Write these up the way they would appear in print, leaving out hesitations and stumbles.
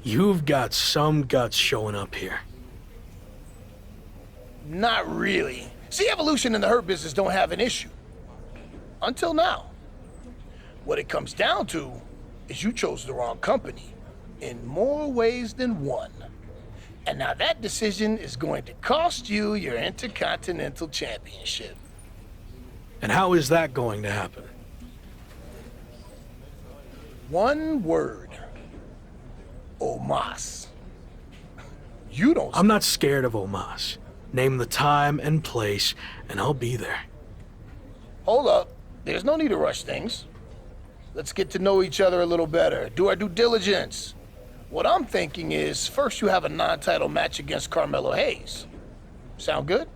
You've got some guts showing up here. Not really. See, Evolution and the Hurt Business don't have an issue. Until now. What it comes down to is you chose the wrong company. In more ways than one. And now that decision is going to cost you your Intercontinental Championship. And how is that going to happen? One word. Omas. You don't... I'm not scared of Omas. Name the time and place, and I'll be there. Hold up. There's no need to rush things. Let's get to know each other a little better. Do our due diligence. What I'm thinking is, first you have a non-title match against Carmelo Hayes. Sound good?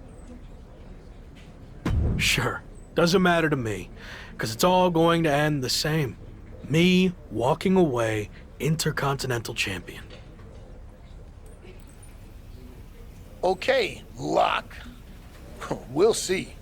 Sure. Doesn't matter to me, because it's all going to end the same. Me walking away Intercontinental Champion. Okay, Locke. We'll see.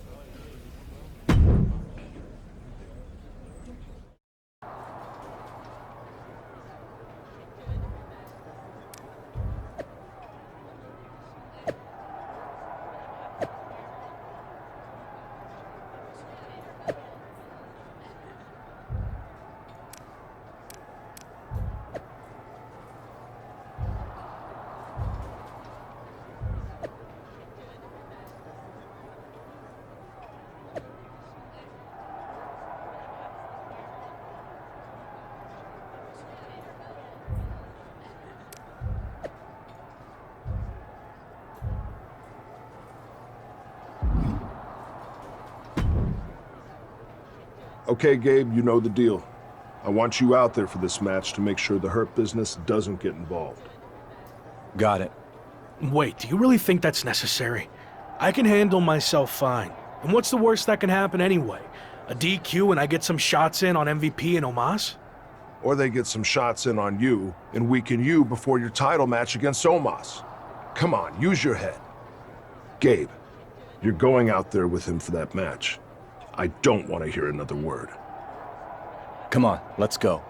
Okay, Gabe, you know the deal. I want you out there for this match to make sure the Hurt Business doesn't get involved. Got it. Wait, do you really think that's necessary? I can handle myself fine. And what's the worst that can happen anyway? A DQ and I get some shots in on MVP and Omas? Or they get some shots in on you and weaken you before your title match against Omas. Come on, use your head. Gabe, you're going out there with him for that match. I don't want to hear another word. Come on, let's go.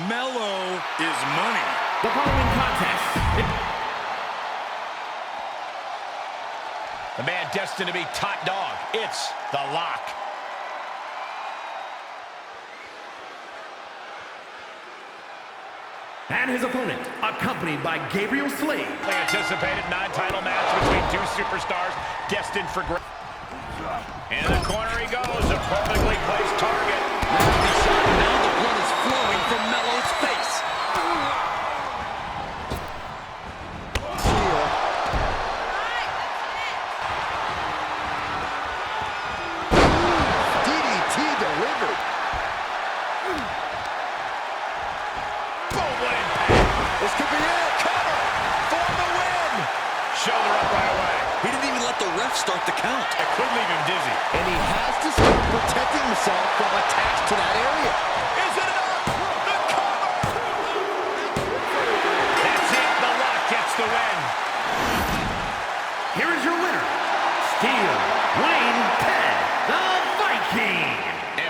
Mellow is money. The following contest. The man destined to be top dog. It's the Lock. And his opponent, accompanied by Gabriel Slade. The anticipated non-title match between two superstars destined for great. In the corner he goes, a perfectly placed target. Now the blood is flowing from Mello's face. DDT delivered. This could be it. Cover for the win. Shoulder up right away. He didn't even let the ref start the count. It could leave him dizzy. And he has to start protecting himself from attacks to that area. Is it enough? The cover. That's it. The Lock gets the win. Here is your winner, Steel Wayne Ted, the Viking.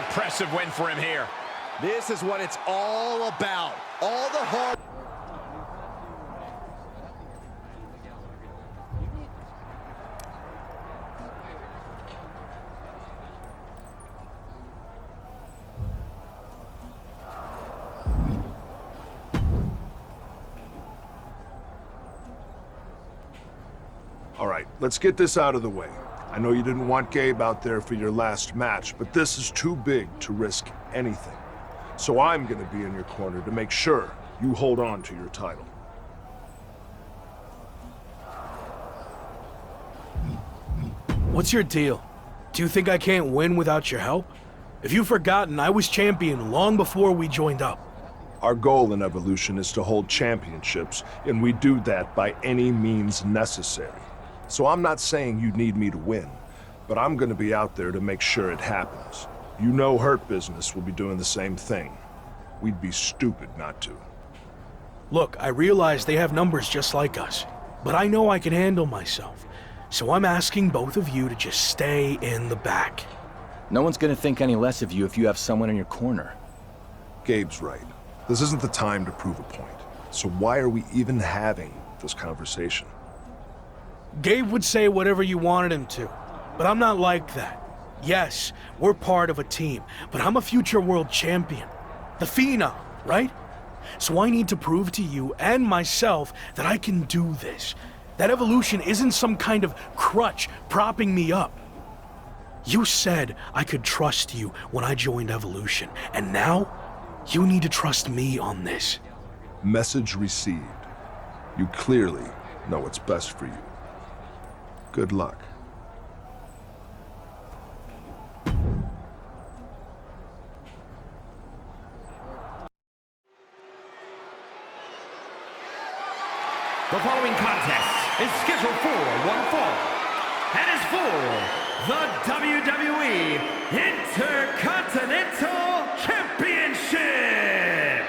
Impressive win for him here. This is what it's all about. All the hard... All right, let's get this out of the way. I know you didn't want Gabe out there for your last match, but this is too big to risk anything. So I'm gonna be in your corner to make sure you hold on to your title. What's your deal? Do you think I can't win without your help? If you've forgotten, I was champion long before we joined up. Our goal in Evolution is to hold championships, and we do that by any means necessary. So I'm not saying you need me to win, but I'm gonna be out there to make sure it happens. You know Hurt Business will be doing the same thing. We'd be stupid not to. Look, I realize they have numbers just like us, but I know I can handle myself. So I'm asking both of you to just stay in the back. No one's gonna think any less of you if you have someone in your corner. Gabe's right. This isn't the time to prove a point. So why are we even having this conversation? Gabe would say whatever you wanted him to, but I'm not like that. Yes, we're part of a team, but I'm a future world champion. The Phenom, right? So I need to prove to you and myself that I can do this. That evolution isn't some kind of crutch propping me up. You said I could trust you when I joined Evolution, and now you need to trust me on this. Message received. You clearly know what's best for you. Good luck. The following contest is scheduled for one fall and is for the WWE Intercontinental Championship.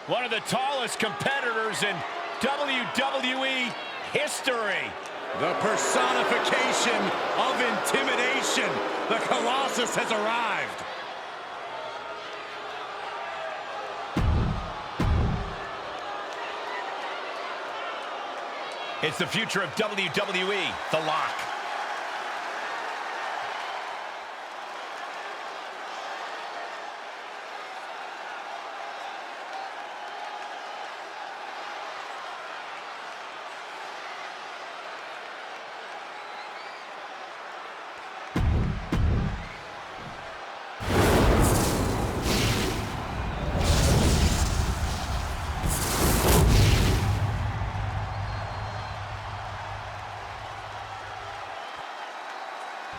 One of the tallest competitors in WWE history. The personification of intimidation. The Colossus has arrived. It's the future of WWE, The Lock.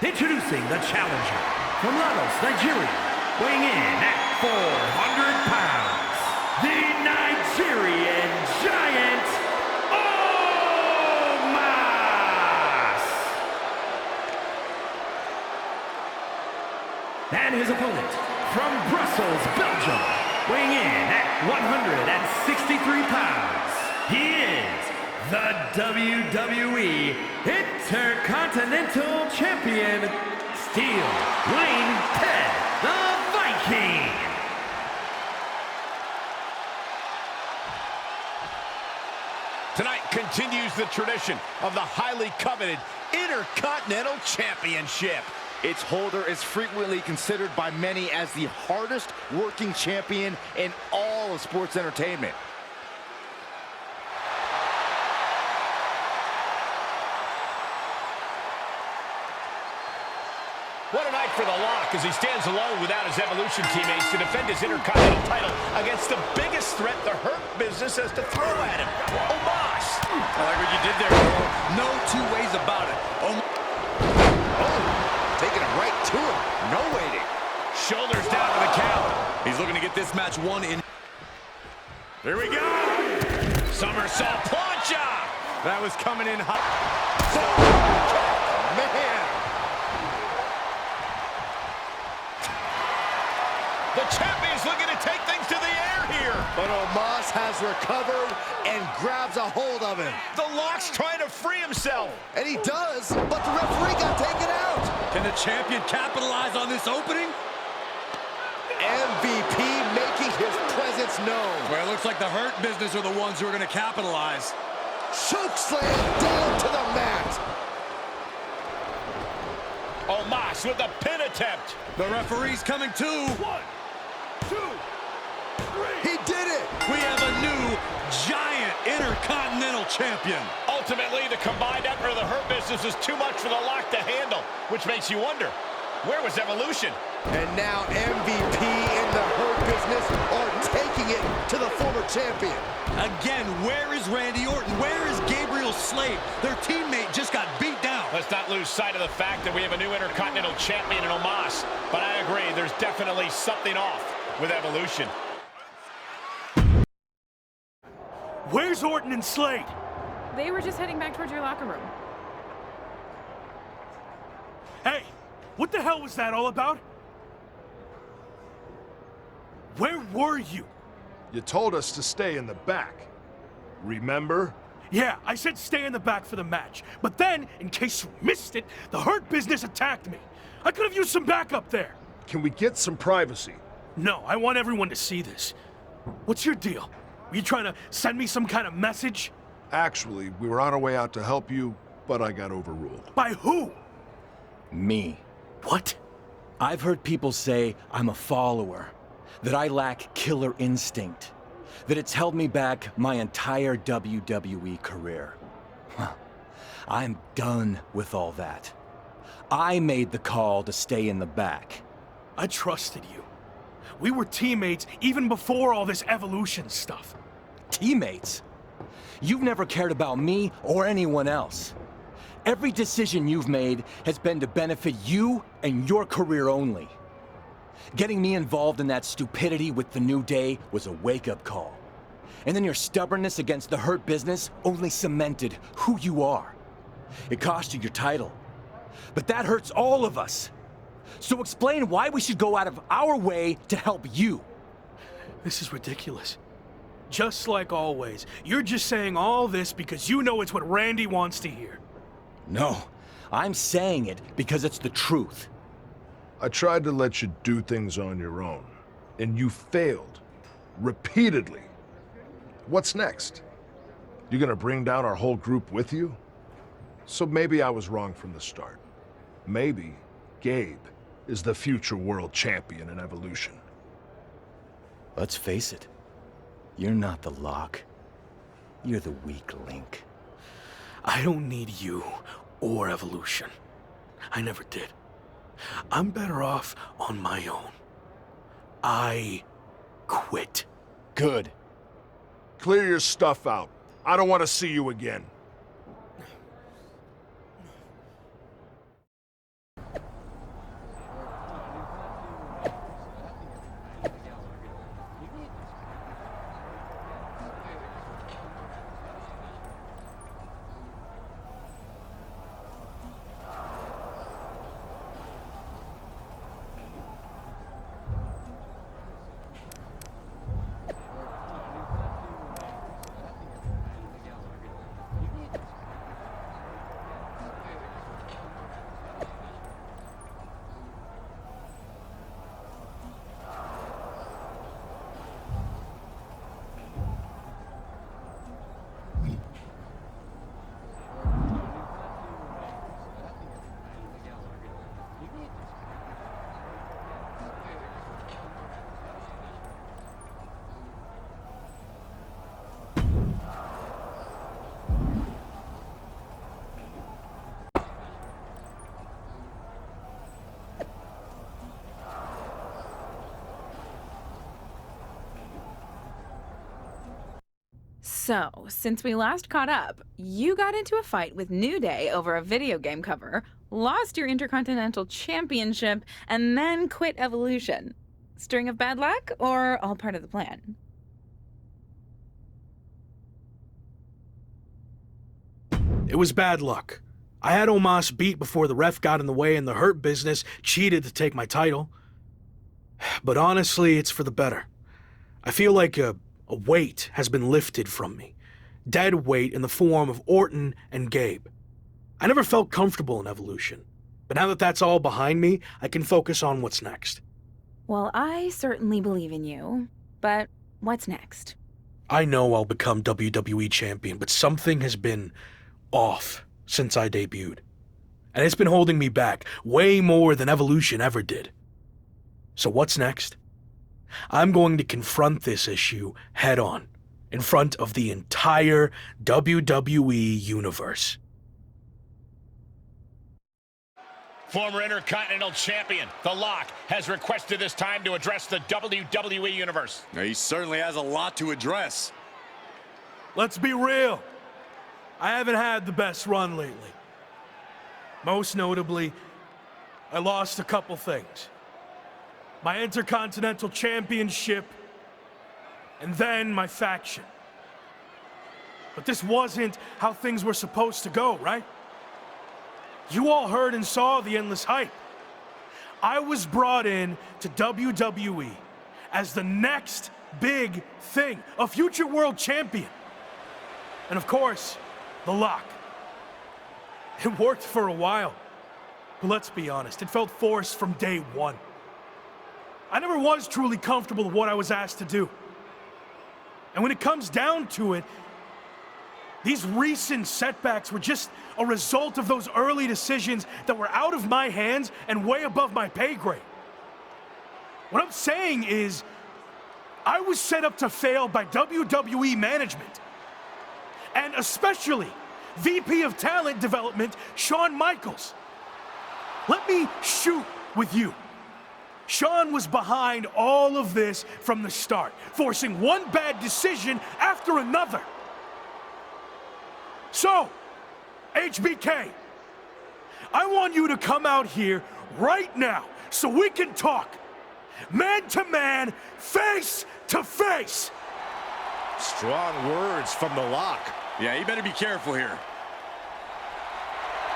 Introducing the challenger from Lagos, Nigeria, weighing in at 400 pounds, the Nigerian Giant, Omos! And his opponent from Brussels, Belgium, weighing in at 163 pounds, he is the WWE Intercontinental Champion, Steel Wayne Ted, the Viking. Tonight continues the tradition of the highly coveted Intercontinental Championship. Its holder is frequently considered by many as the hardest working champion in all of sports entertainment. What a night for The Lock as he stands alone without his Evolution teammates to defend his Intercontinental title against the biggest threat the Hurt Business has to throw at him, Omos. I like what you did there, bro. No two ways about it. Oh, taking it right to him. No waiting. Shoulders down to the count. He's looking to get this match won in. Here we go. Somersault plancha. That was coming in hot. Man. The champion's looking to take things to the air here. But Omos has recovered and grabs a hold of him. The Lock's trying to free himself. And he does, but the referee got taken out. Can the champion capitalize on this opening? MVP making his presence known. Well, it looks like the Hurt Business are the ones who are going to capitalize. Choke slam down to the mat. Omos with the pin attempt. The referee's coming too. 1, 2, 3. He did it. We have a new giant Intercontinental Champion. Ultimately, the combined effort of the Hurt Business is too much for the Lock to handle, which makes you wonder, where was Evolution? And now MVP and the Hurt Business are taking it to the former champion. Again, where is Randy Orton? Where is Gabriel Slate? Their teammate just got beat down. Let's not lose sight of the fact that we have a new Intercontinental Champion in Omos. But I agree, there's definitely something off with Evolution. Where's Orton and Slade? They were just heading back towards your locker room. Hey, what the hell was that all about? Where were you? You told us to stay in the back. Remember? Yeah, I said stay in the back for the match. But then, in case you missed it, the Hurt Business attacked me. I could have used some backup there. Can we get some privacy? No, I want everyone to see this. What's your deal? Were you trying to send me some kind of message? Actually, we were on our way out to help you, but I got overruled. By who? Me. What? I've heard people say I'm a follower, that I lack killer instinct, that it's held me back my entire WWE career. Well, I'm done with all that. I made the call to stay in the back. I trusted you. We were teammates even before all this evolution stuff. Teammates? You've never cared about me or anyone else. Every decision you've made has been to benefit you and your career only. Getting me involved in that stupidity with the New Day was a wake-up call. And then your stubbornness against the Hurt Business only cemented who you are. It cost you your title. But that hurts all of us. So explain why we should go out of our way to help you. This is ridiculous. Just like always, you're just saying all this because you know it's what Randy wants to hear. No, I'm saying it because it's the truth. I tried to let you do things on your own, and you failed. Repeatedly. What's next? You gonna bring down our whole group with you? So maybe I was wrong from the start. Maybe Gabe is the future world champion in Evolution. Let's face it. You're not the lock. You're the weak link. I don't need you or Evolution. I never did. I'm better off on my own. I quit. Good. Clear your stuff out. I don't want to see you again. So, since we last caught up, you got into a fight with New Day over a video game cover, lost your Intercontinental Championship, and then quit Evolution. String of bad luck, or all part of the plan? It was bad luck. I had Omos beat before the ref got in the way and the Hurt Business cheated to take my title. But honestly, it's for the better. I feel like a weight has been lifted from me. Dead weight in the form of Orton and Gabe. I never felt comfortable in Evolution. But now that that's all behind me, I can focus on what's next. Well, I certainly believe in you. But what's next? I know I'll become WWE champion, but something has been off since I debuted. And it's been holding me back way more than Evolution ever did. So what's next? I'm going to confront this issue head on, in front of the entire WWE universe. Former Intercontinental Champion, The Lock, has requested this time to address the WWE Universe. He certainly has a lot to address. Let's be real. I haven't had the best run lately. Most notably, I lost a couple things. My Intercontinental Championship, and then my faction. But this wasn't how things were supposed to go, right? You all heard and saw the endless hype. I was brought in to WWE as the next big thing. A future world champion. And of course, the lock. It worked for a while. But let's be honest, it felt forced from day one. I never was truly comfortable with what I was asked to do. And when it comes down to it, these recent setbacks were just a result of those early decisions that were out of my hands and way above my pay grade. What I'm saying is, I was set up to fail by WWE management. And especially VP of Talent Development, Shawn Michaels. Let me shoot with you. Shawn was behind all of this from the start, forcing one bad decision after another. So, HBK, I want you to come out here right now so we can talk. Man to man, face to face. Strong words from the lock. Yeah, you better be careful here.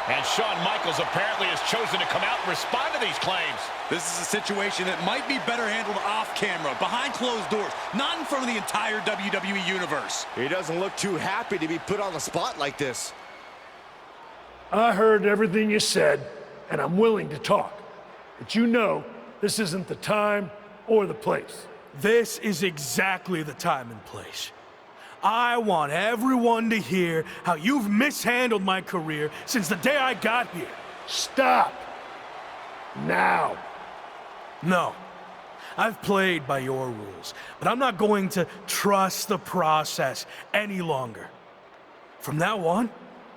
And Shawn Michaels apparently has chosen to come out and respond to these claims. This is a situation that might be better handled off camera, behind closed doors, not in front of the entire WWE Universe. He doesn't look too happy to be put on the spot like this. I heard everything you said, and I'm willing to talk. But you know, this isn't the time or the place. This is exactly the time and place. I want everyone to hear how you've mishandled my career since the day I got here. Stop. Now. No. I've played by your rules, but I'm not going to trust the process any longer. From now on,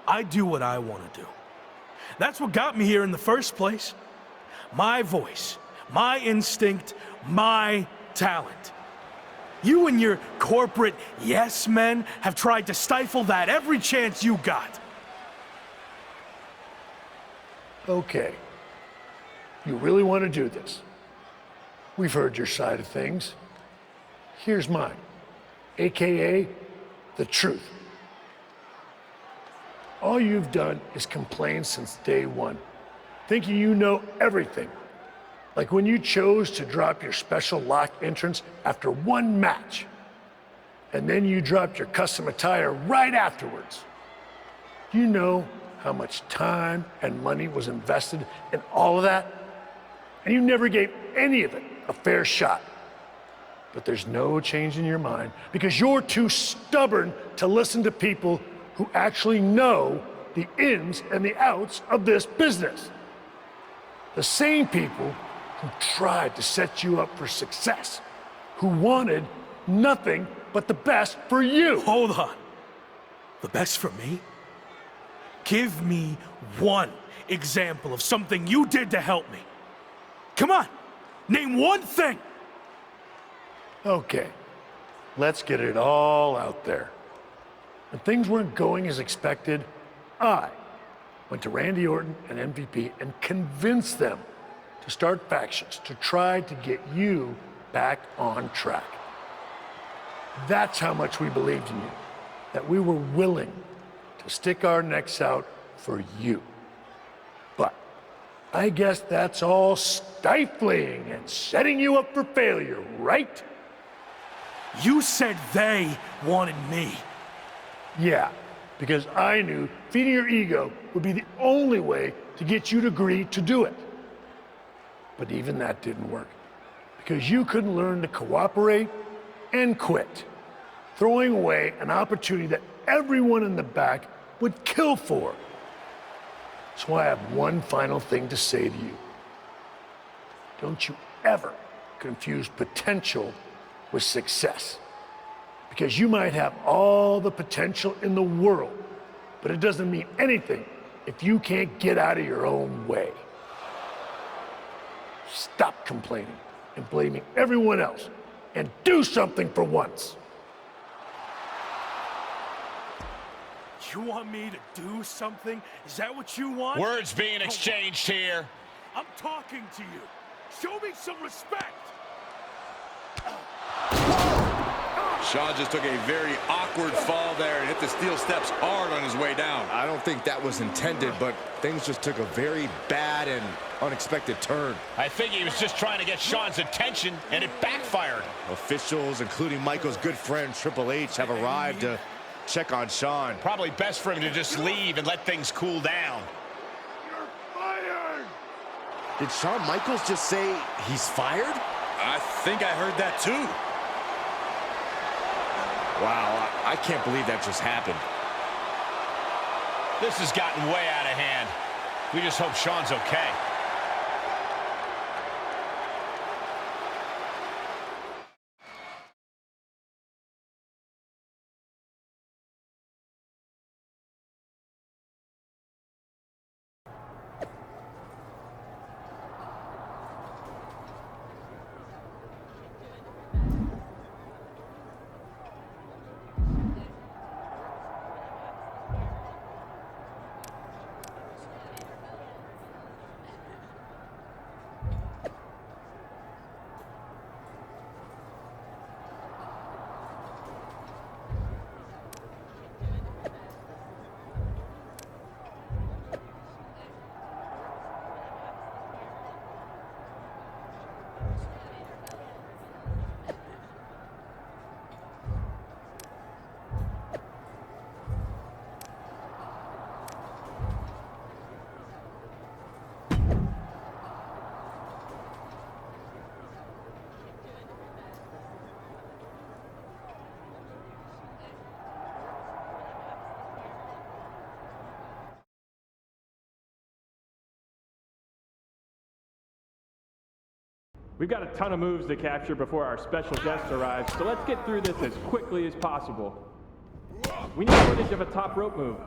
I do what I want to do. That's what got me here in the first place. My voice, my instinct, my talent. You and your corporate yes men have tried to stifle that every chance you got. Okay. You really want to do this? We've heard your side of things. Here's mine, AKA the truth. All you've done is complain since day one, thinking you know everything. Like when you chose to drop your special lock entrance after one match, and then you dropped your custom attire right afterwards. You know how much time and money was invested in all of that? And you never gave any of it a fair shot. But there's no change in your mind because you're too stubborn to listen to people who actually know the ins and the outs of this business. The same people who tried to set you up for success, who wanted nothing but the best for you. Hold on. The best for me? Give me one example of something you did to help me. Come on, name one thing. Okay, let's get it all out there. When things weren't going as expected, I went to Randy Orton and MVP and convinced them to start factions to try to get you back on track. That's how much we believed in you, that we were willing to stick our necks out for you. But I guess that's all stifling and setting you up for failure, right? You said they wanted me. Yeah, because I knew feeding your ego would be the only way to get you to agree to do it. But even that didn't work, because you couldn't learn to cooperate and quit, throwing away an opportunity that everyone in the back would kill for. So I have one final thing to say to you. Don't you ever confuse potential with success. Because you might have all the potential in the world, but it doesn't mean anything if you can't get out of your own way. Stop complaining and blaming everyone else and do something for once. You want me to do something? Is that what you want? Words being exchanged here. I'm talking to you. Show me some respect. Shawn just took a very awkward fall there and hit the steel steps hard on his way down. I don't think that was intended, but things just took a very bad and unexpected turn. I think he was just trying to get Shawn's attention, and it backfired. Officials, including Michael's good friend Triple H, have arrived to check on Shawn. Probably best for him to just leave and let things cool down. Did Shawn Michaels just say he's fired? I think I heard that too. Wow, I can't believe that just happened. This has gotten way out of hand. We just hope Shawn's okay. We've got a ton of moves to capture before our special guest arrives, so let's get through this as quickly as possible. We need footage of a top rope move.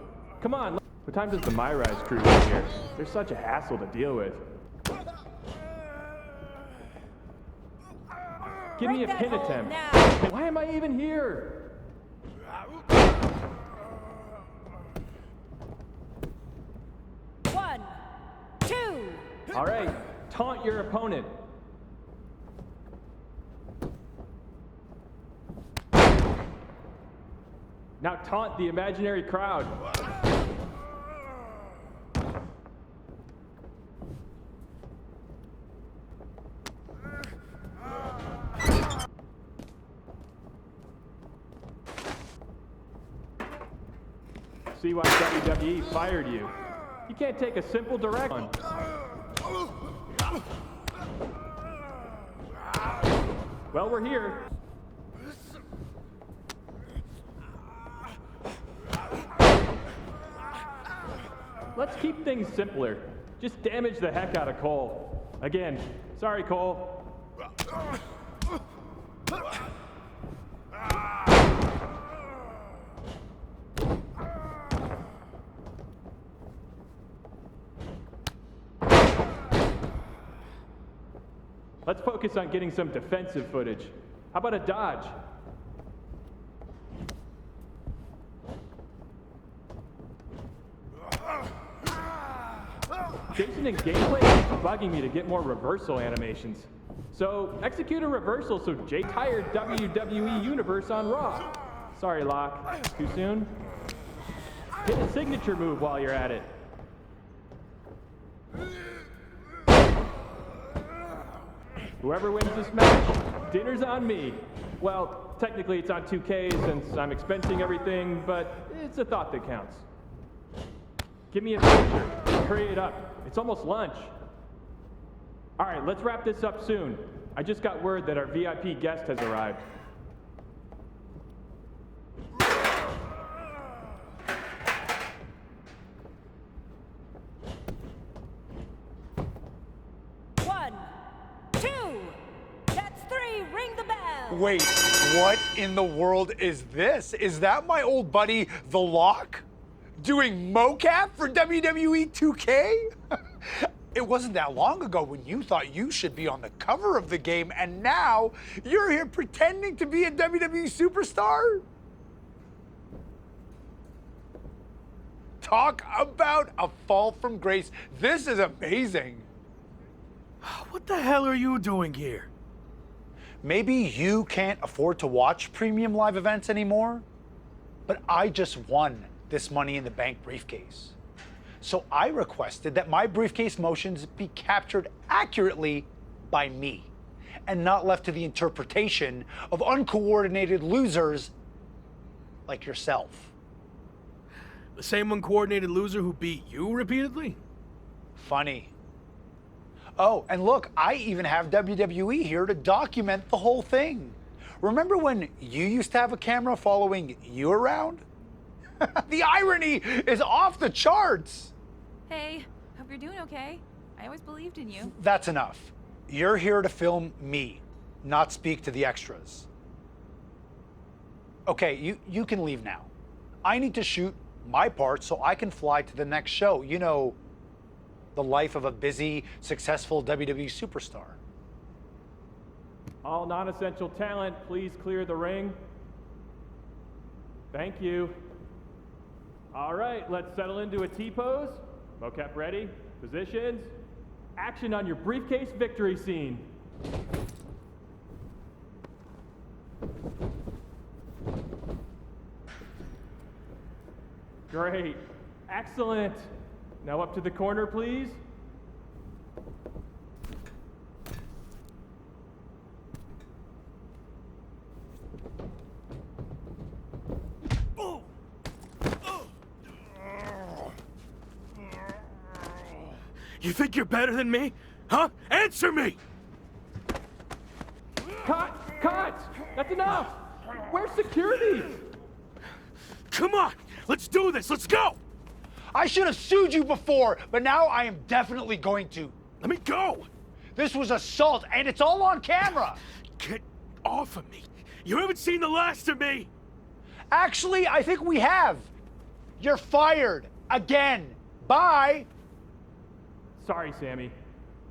Come on. What time does the myrise crew get here? They're such a hassle to deal with. Give me a pin attempt. Why am I even here? One, two. All right, taunt your opponent. Now taunt the imaginary crowd. See why WWE fired you. You can't take a simple direct one. Well, we're here. Let's keep things simpler. Just damage the heck out of Cole. Again, sorry, Cole. Let's focus on getting some defensive footage. How about a dodge? Jason and gameplay keeps bugging me to get more reversal animations. So execute a reversal so Jay tired WWE Universe on Raw. Sorry, Locke. Too soon? Hit a signature move while you're at it. Whoever wins this match, dinner's on me. Well, technically it's on 2K since I'm expensing everything, but it's a thought that counts. Give me a picture. Hurry it up. It's almost lunch. All right, let's wrap this up soon. I just got word that our VIP guest has arrived. One, two, that's three, ring the bell. Wait, what in the world is this? Is that my old buddy, The Lock? Doing mocap for WWE 2K? It wasn't that long ago when you thought you should be on the cover of the game, and now you're here pretending to be a WWE superstar? Talk about a fall from grace. This is amazing. What the hell are you doing here? Maybe you can't afford to watch premium live events anymore, but I just won this Money in the Bank briefcase. So I requested that my briefcase motions be captured accurately by me and not left to the interpretation of uncoordinated losers like yourself. The same uncoordinated loser who beat you repeatedly? Funny. Oh, and look, I even have WWE here to document the whole thing. Remember when you used to have a camera following you around? The irony is off the charts. Hey, hope you're doing okay. I always believed in you. That's enough. You're here to film me, not speak to the extras. Okay, you can leave now. I need to shoot my part so I can fly to the next show. You know, the life of a busy, successful WWE superstar. All non-essential talent, please clear the ring. Thank you. All right, let's settle into a T-pose. Mocap ready, positions. Action on your briefcase victory scene. Great, excellent. Now up to the corner, please. You think you're better than me? Huh? Answer me! Cut! Cut! That's enough! Where's security? Come on! Let's do this! Let's go! I should have sued you before, but now I am definitely going to. Let me go! This was assault, and it's all on camera. Get off of me! You haven't seen the last of me! Actually, I think we have. You're fired. Again. Bye. Sorry, Sammy.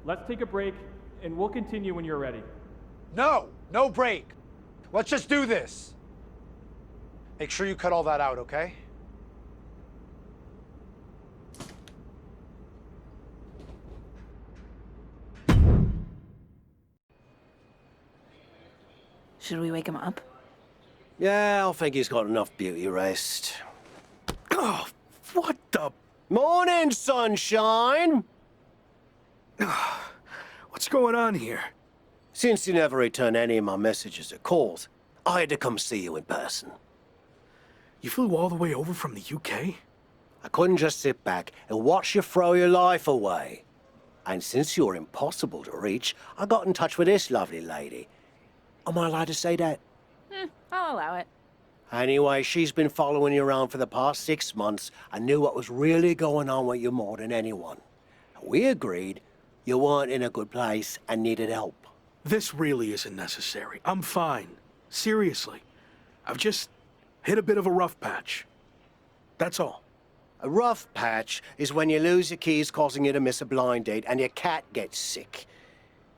Let's take a break, and we'll continue when you're ready. No break. Let's just do this. Make sure you cut all that out, okay? Should we wake him up? Yeah, I think he's got enough beauty rest. Oh, what the... Morning, sunshine! What's going on here? Since you never return any of my messages or calls, I had to come see you in person. You flew all the way over from the UK? I couldn't just sit back and watch you throw your life away. And since you're impossible to reach, I got in touch with this lovely lady. Am I allowed to say that? I'll allow it. Anyway, she's been following you around for the past 6 months and knew what was really going on with you more than anyone. We agreed you weren't in a good place and needed help. This really isn't necessary. I'm fine. Seriously. I've just hit a bit of a rough patch. That's all. A rough patch is when you lose your keys, causing you to miss a blind date, and your cat gets sick.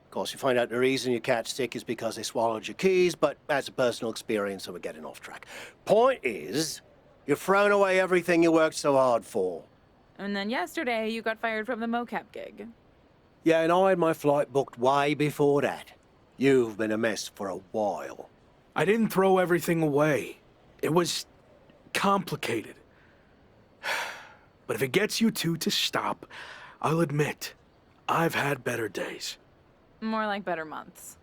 Of course, you find out the reason your cat's sick is because they swallowed your keys, but that's a personal experience, so we're getting off track. Point is, you've thrown away everything you worked so hard for. And then yesterday, you got fired from the mocap gig. Yeah, and I had my flight booked way before that. You've been a mess for a while. I didn't throw everything away. It was complicated. But if it gets you two to stop, I'll admit, I've had better days. More like better months.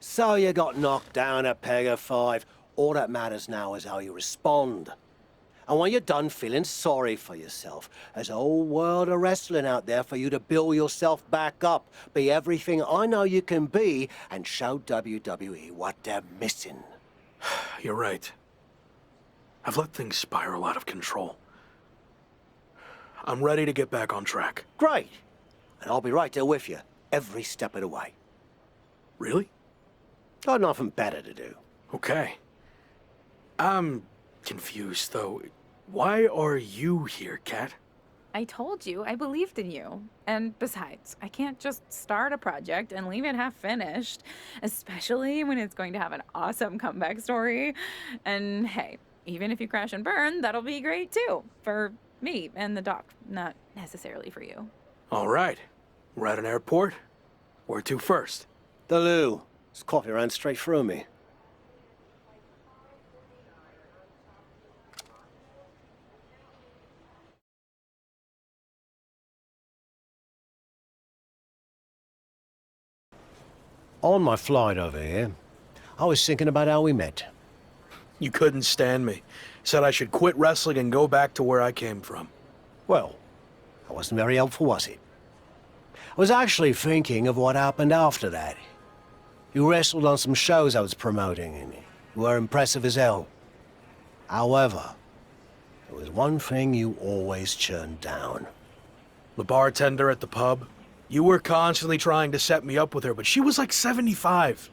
So you got knocked down a peg of 5. All that matters now is how you respond. And when you're done feeling sorry for yourself, there's a whole world of wrestling out there for you to build yourself back up, be everything I know you can be, and show WWE what they're missing. You're right. I've let things spiral out of control. I'm ready to get back on track. Great. And I'll be right there with you, every step of the way. Really? Got nothing better to do. Okay. I'm confused, though. Why are you here, Kat? I told you, I believed in you. And besides, I can't just start a project and leave it half finished, especially when it's going to have an awesome comeback story. And hey, even if you crash and burn, that'll be great too. For me and the doc, not necessarily for you. All right. We're at an airport. Where to first? The loo. This coffee ran straight through me. On my flight over here, I was thinking about how we met. You couldn't stand me. Said I should quit wrestling and go back to where I came from. Well, that wasn't very helpful, was it? I was actually thinking of what happened after that. You wrestled on some shows I was promoting, and you were impressive as hell. However, there was one thing you always turned down. The bartender at the pub? You were constantly trying to set me up with her, but she was like 75.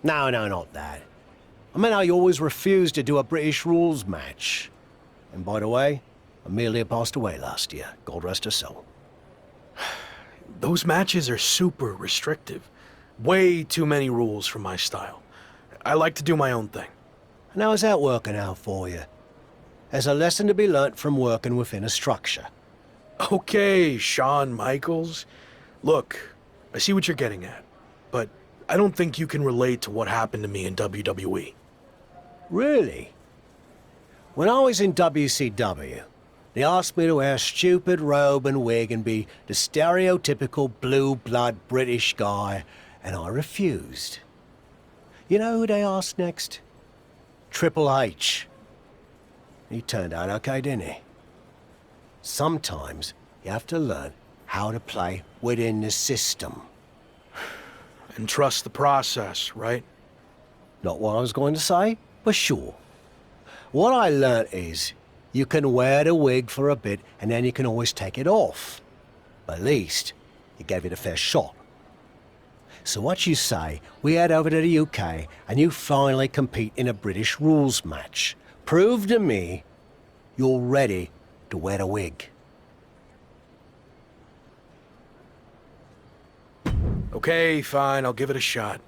No, not that. I mean how you always refused to do a British rules match. And by the way, Amelia passed away last year. God rest her soul. Those matches are super restrictive. Way too many rules for my style. I like to do my own thing. And how's that working out for you? There's a lesson to be learnt from working within a structure. Okay, Shawn Michaels. Look, I see what you're getting at, but I don't think you can relate to what happened to me in WWE. Really? When I was in WCW, they asked me to wear a stupid robe and wig and be the stereotypical blue-blood British guy, and I refused. You know who they asked next? Triple H. He turned out okay, didn't he? Sometimes you have to learn how to play within the system. And trust the process, right? Not what I was going to say, but sure. What I learnt is you can wear the wig for a bit and then you can always take it off. But at least you gave it a fair shot. So what you say, we head over to the UK and you finally compete in a British rules match. Prove to me you're ready to wear a wig. Okay, fine, I'll give it a shot.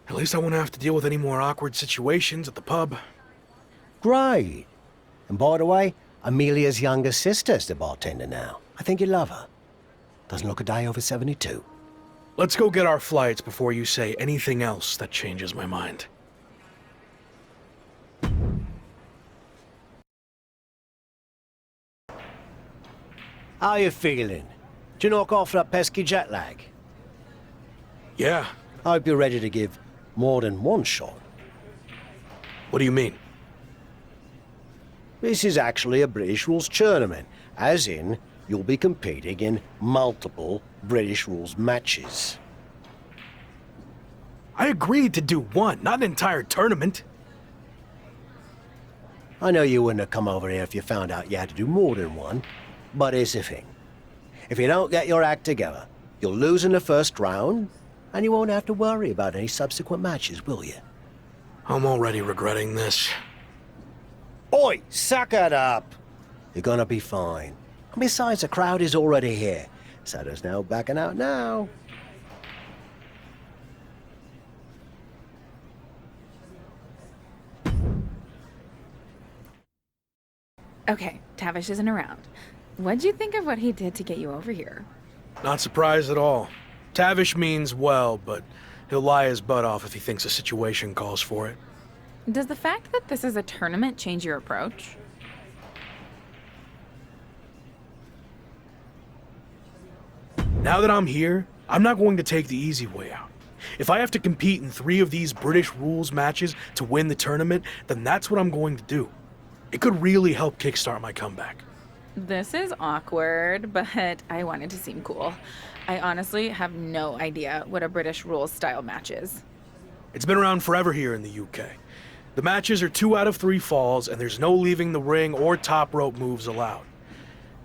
At least I won't have to deal with any more awkward situations at the pub. Great. And by the way, Amelia's younger sister's the bartender now. I think you love her. Doesn't look a day over 72. Let's go get our flights before you say anything else that changes my mind. How you feeling? Did you knock off that pesky jet lag? Yeah. I hope you're ready to give more than one shot. What do you mean? This is actually a British rules tournament, as in, you'll be competing in multiple British rules matches. I agreed to do one, not an entire tournament. I know you wouldn't have come over here if you found out you had to do more than one, but here's the thing. If you don't get your act together, you'll lose in the first round, and you won't have to worry about any subsequent matches, will you? I'm already regretting this. Oi, suck it up! You're gonna be fine. And besides, the crowd is already here, so there's no backing out now. Okay, Tavish isn't around. What'd you think of what he did to get you over here? Not surprised at all. Tavish means well, but he'll lie his butt off if he thinks a situation calls for it. Does the fact that this is a tournament change your approach? Now that I'm here, I'm not going to take the easy way out. If I have to compete in 3 of these British rules matches to win the tournament, then that's what I'm going to do. It could really help kickstart my comeback. This is awkward, but I wanted to seem cool. I honestly have no idea what a British rules style match is. It's been around forever here in the UK. The matches are 2 out of 3 falls, and there's no leaving the ring or top rope moves allowed.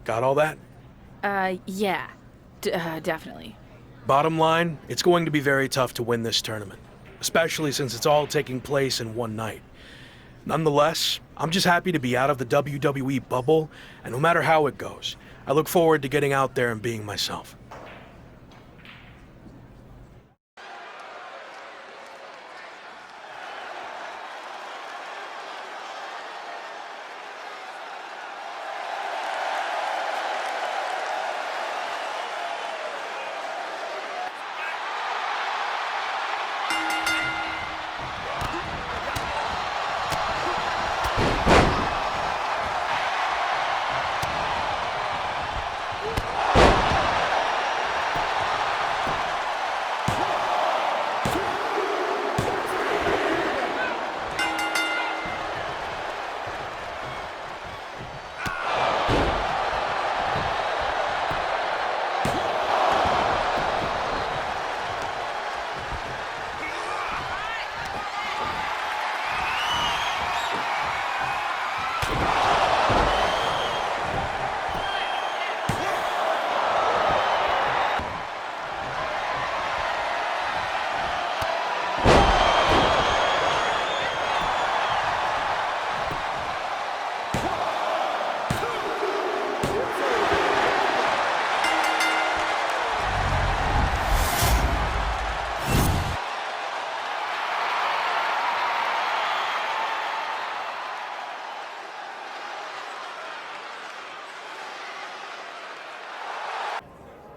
Got all that? Yeah. Definitely. Bottom line, it's going to be very tough to win this tournament, especially since it's all taking place in one night. Nonetheless, I'm just happy to be out of the WWE bubble, and no matter how it goes, I look forward to getting out there and being myself.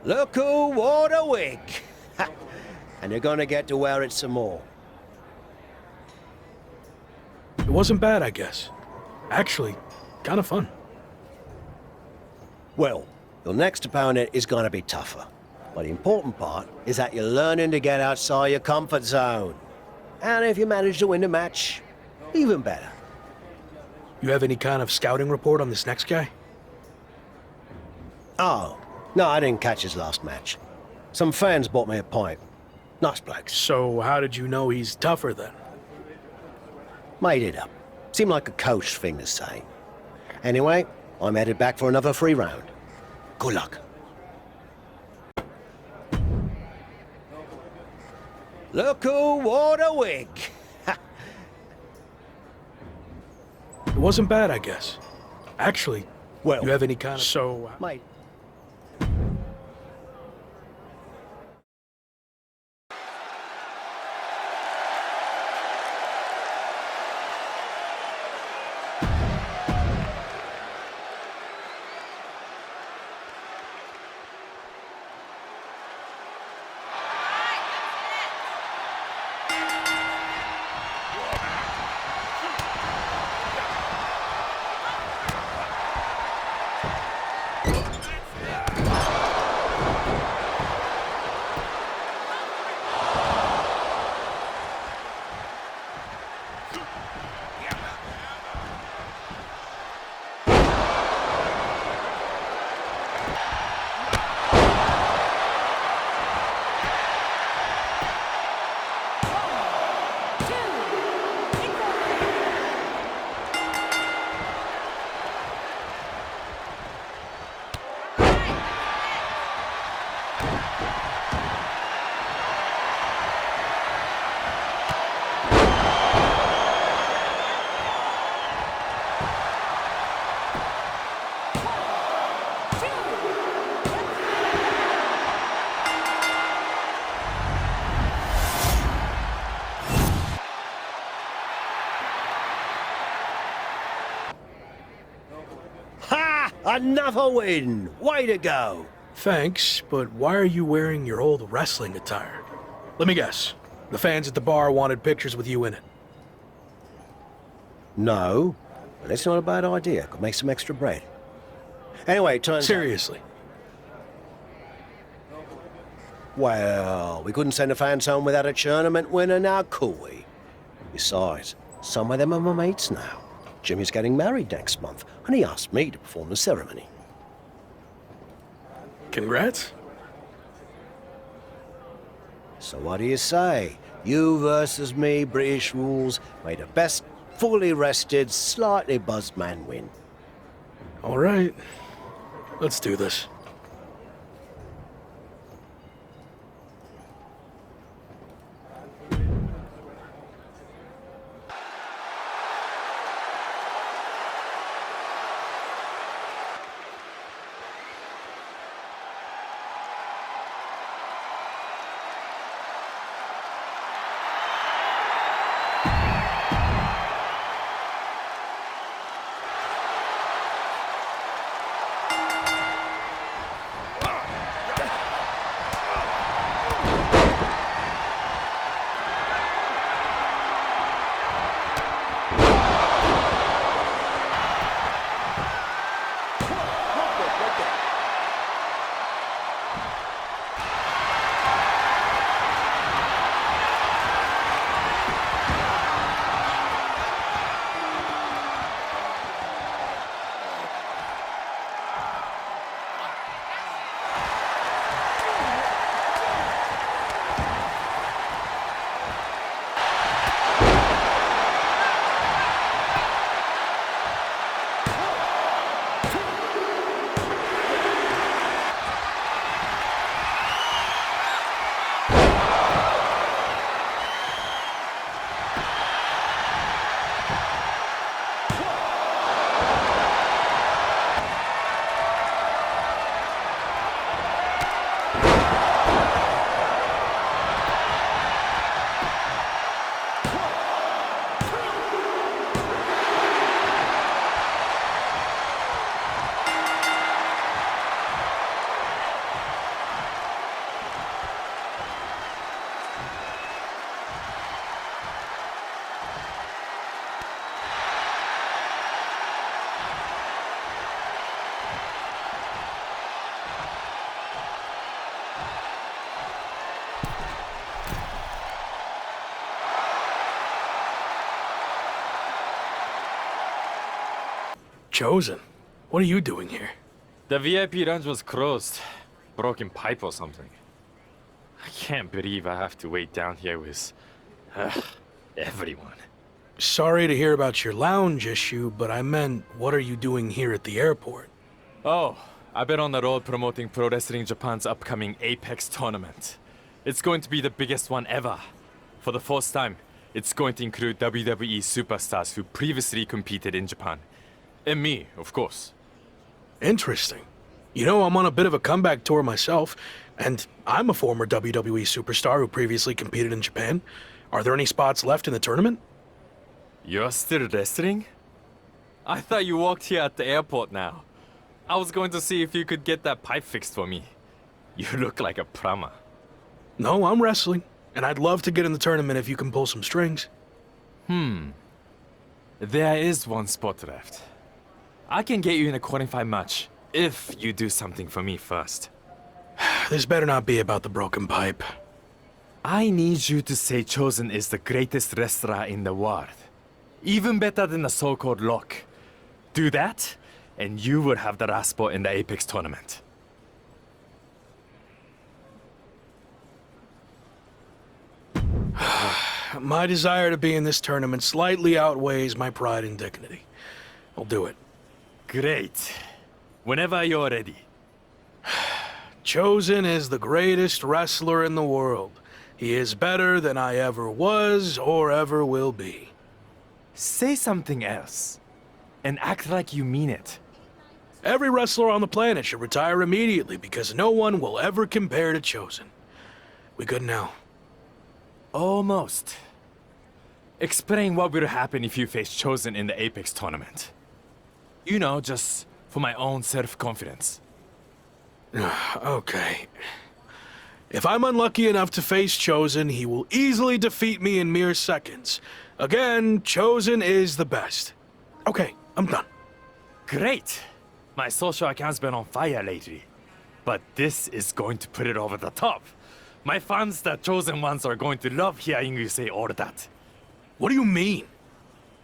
Look who wore the wig. And you're gonna get to wear it some more. It wasn't bad, I guess. Actually, kind of fun. Well, your next opponent is gonna be tougher. But the important part is that you're learning to get outside your comfort zone. And if you manage to win the match, even better. You have any kind of scouting report on this next guy? Oh, no, I didn't catch his last match. Some fans bought me a pint. Nice blokes. So how did you know he's tougher then? Made it up. Seemed like a coach thing to say. Anyway, I'm headed back for another free round. Good luck. Look who wore the wig. It wasn't bad, I guess. Actually, well, you have any kind of... Mate. Another win! Way to go! Thanks, but why are you wearing your old wrestling attire? Let me guess. The fans at the bar wanted pictures with you in it. No, but that's not a bad idea. Could make some extra bread. Anyway, it turns Seriously. Well, we couldn't send the fans home without a tournament winner now, could we? Besides, some of them are my mates now. Jimmy's getting married next month, and he asked me to perform the ceremony. Congrats. So what do you say? You versus me, British rules. May the best fully rested, slightly buzzed man win. All right. Let's do this. Chosen, what are you doing here? The VIP lounge was closed. Broken pipe or something. I can't believe I have to wait down here with everyone. Sorry to hear about your lounge issue, but I meant, what are you doing here at the airport? Oh, I've been on the road promoting Pro Wrestling Japan's upcoming Apex tournament. It's going to be the biggest one ever. For the first time, it's going to include WWE superstars who previously competed in Japan. And me, of course. Interesting. You know, I'm on a bit of a comeback tour myself, and I'm a former WWE superstar who previously competed in Japan. Are there any spots left in the tournament? You're still wrestling? I thought you walked here at the airport now. I was going to see if you could get that pipe fixed for me. You look like a plumber. No, I'm wrestling, and I'd love to get in the tournament if you can pull some strings. There is one spot left. I can get you in a qualifying match, if you do something for me first. This better not be about the broken pipe. I need you to say Chosen is the greatest wrestler in the world. Even better than the so-called Lock. Do that, and you will have the last spot in the Apex tournament. My desire to be in this tournament slightly outweighs my pride and dignity. I'll do it. Great. Whenever you're ready. Chosen is the greatest wrestler in the world. He is better than I ever was or ever will be. Say something else. And act like you mean it. Every wrestler on the planet should retire immediately because no one will ever compare to Chosen. We good now? Almost. Explain what will happen if you face Chosen in the Apex tournament. You know, just for my own self-confidence. Okay. If I'm unlucky enough to face Chosen, he will easily defeat me in mere seconds. Again, Chosen is the best. Okay, I'm done. Great! My social account's been on fire lately. But this is going to put it over the top. My fans, the Chosen ones, are going to love hearing you say all that. What do you mean?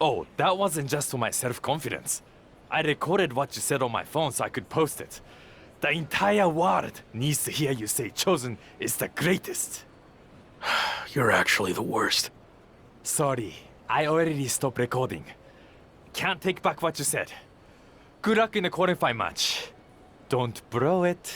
Oh, that wasn't just for my self-confidence. I recorded what you said on my phone so I could post it. The entire world needs to hear you say Chosen is the greatest. You're actually the worst. Sorry, I already stopped recording. Can't take back what you said. Good luck in the qualifying match. Don't blow it.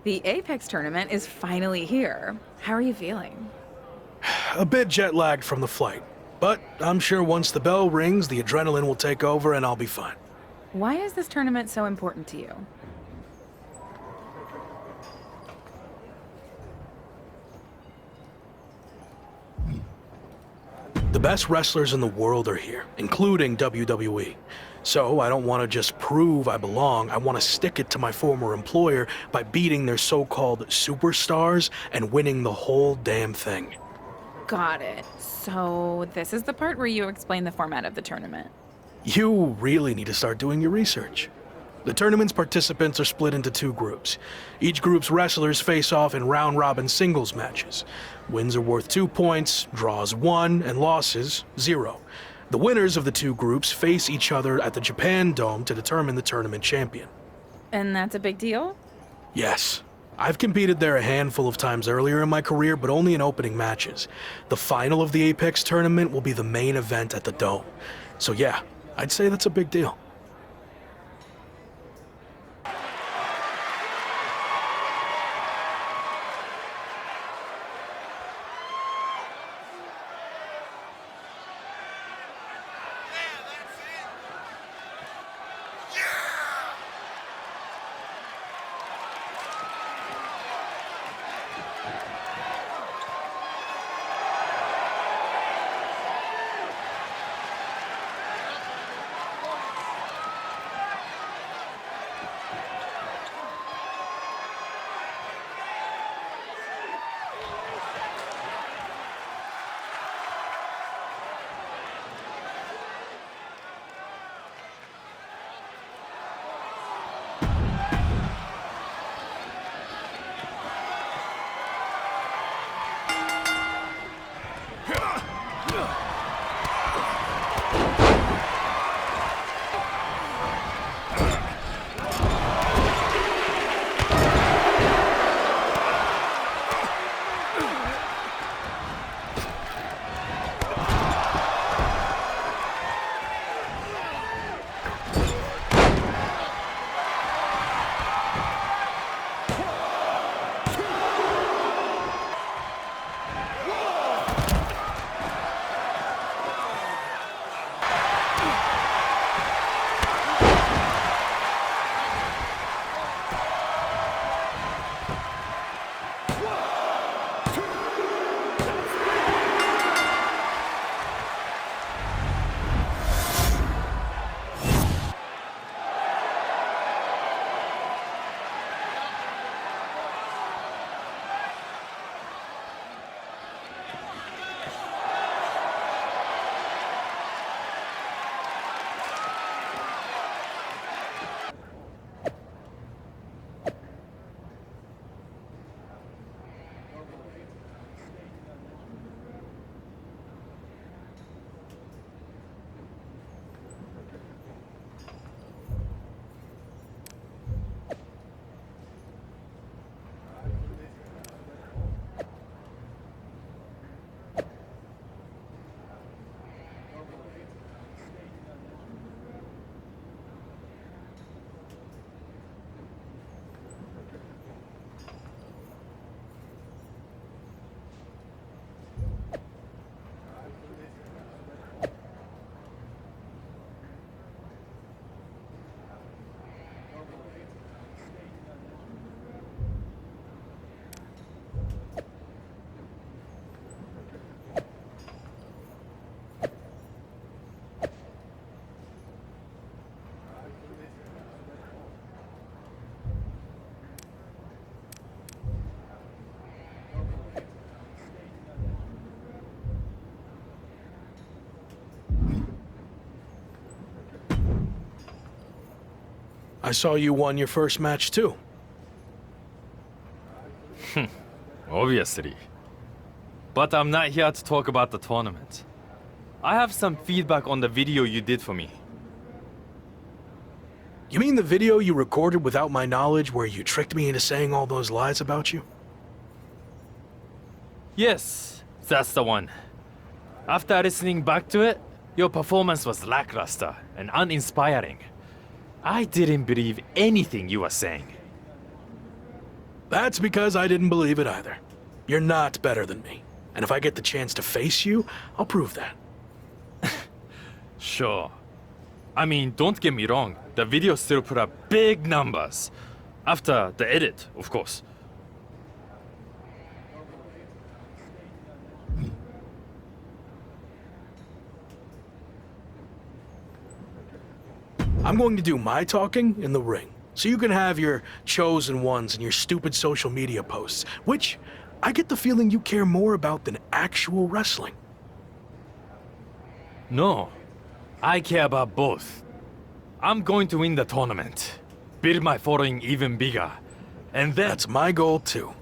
The Apex tournament is finally here. How are you feeling? A bit jet-lagged from the flight, but I'm sure once the bell rings, the adrenaline will take over and I'll be fine. Why is this tournament so important to you? The best wrestlers in the world are here, including WWE. So I don't want to just prove I belong, I want to stick it to my former employer by beating their so-called superstars and winning the whole damn thing. Got it. So this is the part where you explain the format of the tournament. You really need to start doing your research. The tournament's participants are split into 2 groups. Each group's wrestlers face off in round-robin singles matches. Wins are worth 2 points, draws 1, and losses 0. The winners of the 2 groups face each other at the Japan Dome to determine the tournament champion. And that's a big deal? Yes. I've competed there a handful of times earlier in my career, but only in opening matches. The final of the Apex tournament will be the main event at the Dome. So yeah, I'd say that's a big deal. I saw you won your first match too. Obviously. But I'm not here to talk about the tournament. I have some feedback on the video you did for me. You mean the video you recorded without my knowledge where you tricked me into saying all those lies about you? Yes, that's the one. After listening back to it, your performance was lackluster and uninspiring. I didn't believe anything you were saying. That's because I didn't believe it either. You're not better than me. And if I get the chance to face you, I'll prove that. Sure. I mean, don't get me wrong. The video still put up big numbers. After the edit, of course. I'm going to do my talking in the ring, so you can have your chosen ones and your stupid social media posts, which I get the feeling you care more about than actual wrestling. No, I care about both. I'm going to win the tournament. build my following even bigger. And then... That's my goal too.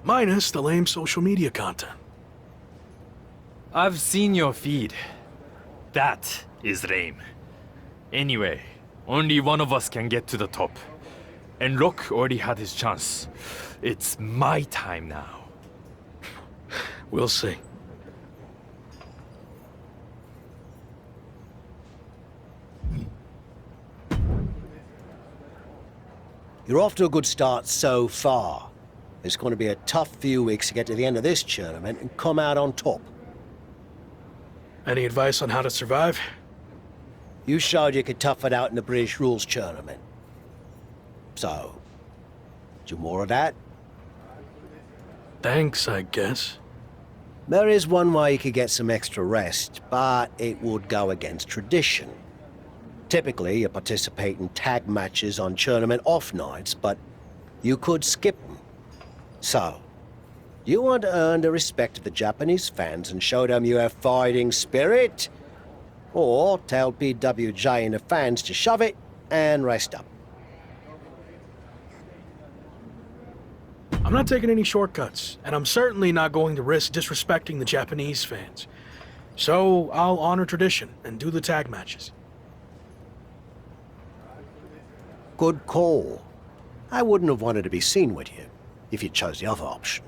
Minus the lame social media content. I've seen your feed. That is lame. Anyway, only one of us can get to the top. And Rock already had his chance. It's my time now. We'll see. You're off to a good start so far. It's going to be a tough few weeks to get to the end of this tournament and come out on top. Any advice on how to survive? You showed you could tough it out in the British Rules tournament. So, do more of that? Thanks, I guess. There is one way you could get some extra rest, but it would go against tradition. Typically, you participate in tag matches on tournament off nights, but you could skip them. So, you want to earn the respect of the Japanese fans and show them you have fighting spirit? Or tell PWJ and the fans to shove it and rest up? I'm not taking any shortcuts, and I'm certainly not going to risk disrespecting the Japanese fans. So, I'll honor tradition and do the tag matches. Good call. I wouldn't have wanted to be seen with you if you chose the other option.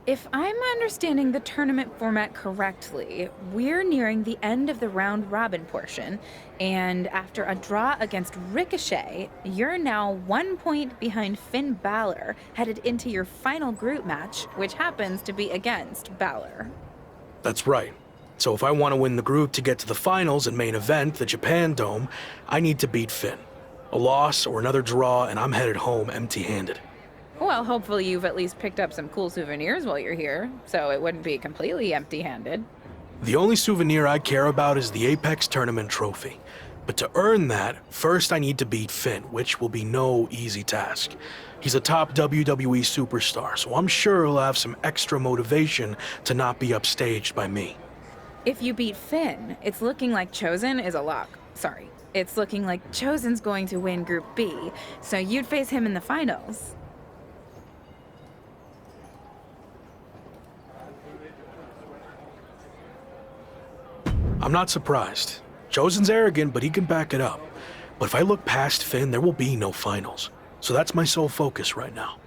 If I'm understanding the tournament format correctly, we're nearing the end of the round-robin portion, and after a draw against Ricochet, you're now 1 point behind Finn Balor, headed into your final group match, which happens to be against Balor. That's right. So if I want to win the group to get to the finals and main event, the Japan Dome, I need to beat Finn. A loss or another draw, and I'm headed home empty-handed. Well, hopefully you've at least picked up some cool souvenirs while you're here, so it wouldn't be completely empty-handed. The only souvenir I care about is the Apex Tournament trophy. But to earn that, first I need to beat Finn, which will be no easy task. He's a top WWE superstar, so I'm sure he'll have some extra motivation to not be upstaged by me. If you beat Finn, it's looking like Chosen is a lock. Sorry, it's looking like Chosen's going to win Group B, so you'd face him in the finals. I'm not surprised. Chosen's arrogant, but he can back it up. But if I look past Finn, there will be no finals. So that's my sole focus right now.